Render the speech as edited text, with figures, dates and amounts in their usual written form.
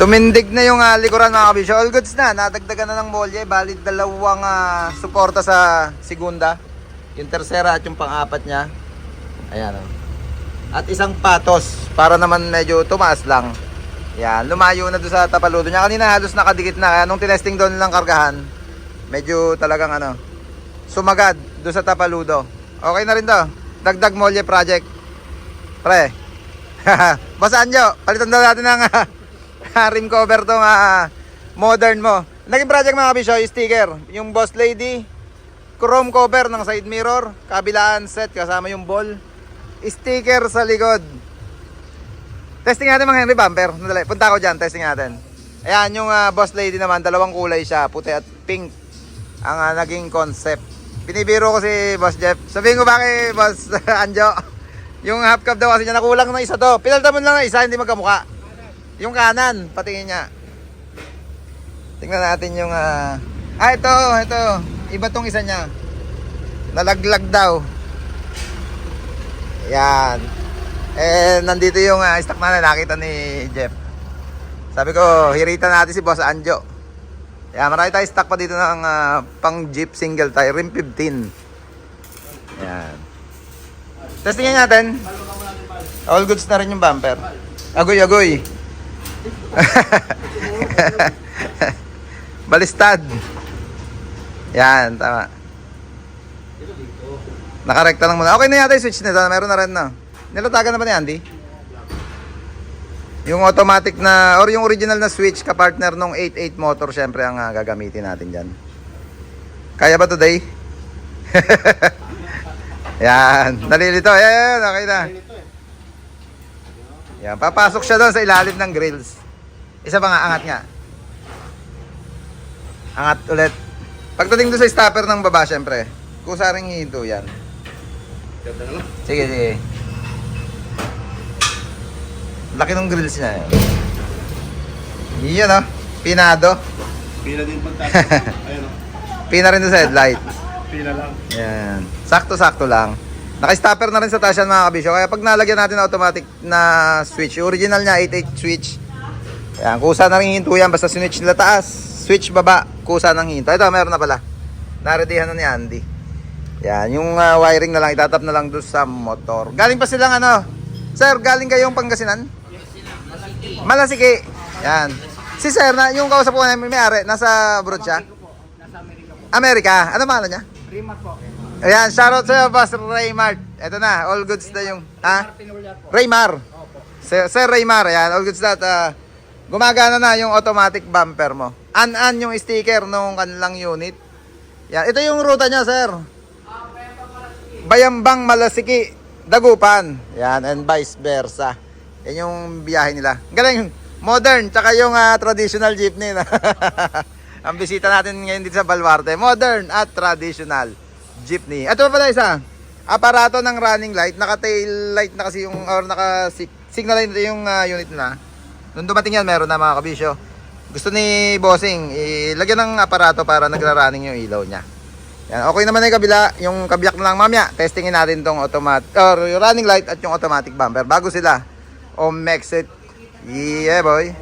Tumindig na yung likuran mga kabisyo. All goods na. Nadagdagan na ng molye. Bali dalawang suporta sa segunda. Yung tersera at yung pang-apat niya. Ayan o. At isang patos. Para naman medyo tumaas lang. Yan. Lumayo na doon sa tapaludo niya. Kanina halos nakadikit na. Kaya nung tinesting doon lang kargahan, medyo talagang sumagad doon sa tapaludo. Okay na rin to. Dagdag molye project. Pre. Boss Anjo, palitan daw natin ng rim cover tong modern mo. Naging project mga kabisyo, sticker. Yung Boss Lady, chrome cover ng side mirror, kabilaan set kasama yung ball. Sticker sa likod. Testing natin mga Henry bumper. Nadali, punta ko dyan, testing natin. Ayan, yung Boss Lady naman, dalawang kulay siya, puti at pink ang naging concept. Binibiro ko si Boss Jeff. Sabihin ko ba kay Boss Anjo, yung half cup daw kasi niya nakulang na isa to. Pinalta mo lang na isa, hindi magkamukha. Yung kanan, patingin niya. Tingnan natin yung ito. Iba tong isa niya. Nalaglag daw. Yan. Nandito yung stock na nakita ni Jeff. Sabi ko, hiritan natin si Boss Anjo. Yan, marami tayo stock pa dito ng pang Jeep single tire, rim 15. Yan. Testingin natin. All goods na rin yung bumper. Agoy. Balistad. Yan, tama. Nakarekta lang muna. Okay na yata yung switch nito. Meron na rin na. Nilatagan na ba ni Andy? Yung automatic na, or yung original na switch kapartner nung 88 motor, syempre ang gagamitin natin dyan. Kaya ba today? Yan, nalilito. Yan, okay na. Yan, papasok siya doon sa ilalim ng grills. Isa pa nga, angat nga. Angat ulit. Pagdating doon sa stopper ng baba, syempre, kusa rin hinto yan. Sige. Laki ng grills niya. Yan pinado. Pina din punta. Ayun Pina rin doon sa headlight. Pina lang. Yan. Sakto-sakto lang. Naka-stopper na rin sa tasyan mga kabisyo. Kaya pag nalagyan natin na automatic na switch, original niya 88 switch. Ayan, kusa na rin hinto yan. Basta switch nila taas, switch baba, kusa ng hinto. Ito, meron na pala. Naredihan na ni Andy. Yan, yung wiring na lang, itatap na lang doon sa motor. Galing pa silang Sir, galing kayong Pangasinan? Malasiki. Yan. Si Sir, yung kausap ko na may-ari, nasa abroad siya? Amerika. Ano pangalan niya? Raymart po. Ayan, shoutout sa'yo, Boss Raymart. Ito na, all goods na yung... Raymar. Sir Raymar, ayan, all goods na. Gumagana na yung automatic bumper mo. An yung sticker nung kanilang unit. Yan, ito yung ruta niya, sir. Bayambang Malasiki, Dagupan. Yan, and vice versa. Yan yung biyahe nila. Galing, modern, tsaka yung traditional jeepney. Ang bisita natin ngayon dito sa Baluarte, modern at traditional jeepney. Ito pa pala isa, aparato ng running light, naka-tail light na kasi yung, or naka-signal light yung unit na. Nung dumating yan, meron na mga kabisyo. Gusto ni Bossing, ilagyan ng aparato para nagra-running yung ilaw niya. Yan, okay naman na yung kabila, yung kabiyak na lang mamaya. Testingin natin tong automatic, or yung running light at yung automatic bumper. Bago sila, Omexit. Yeah boy.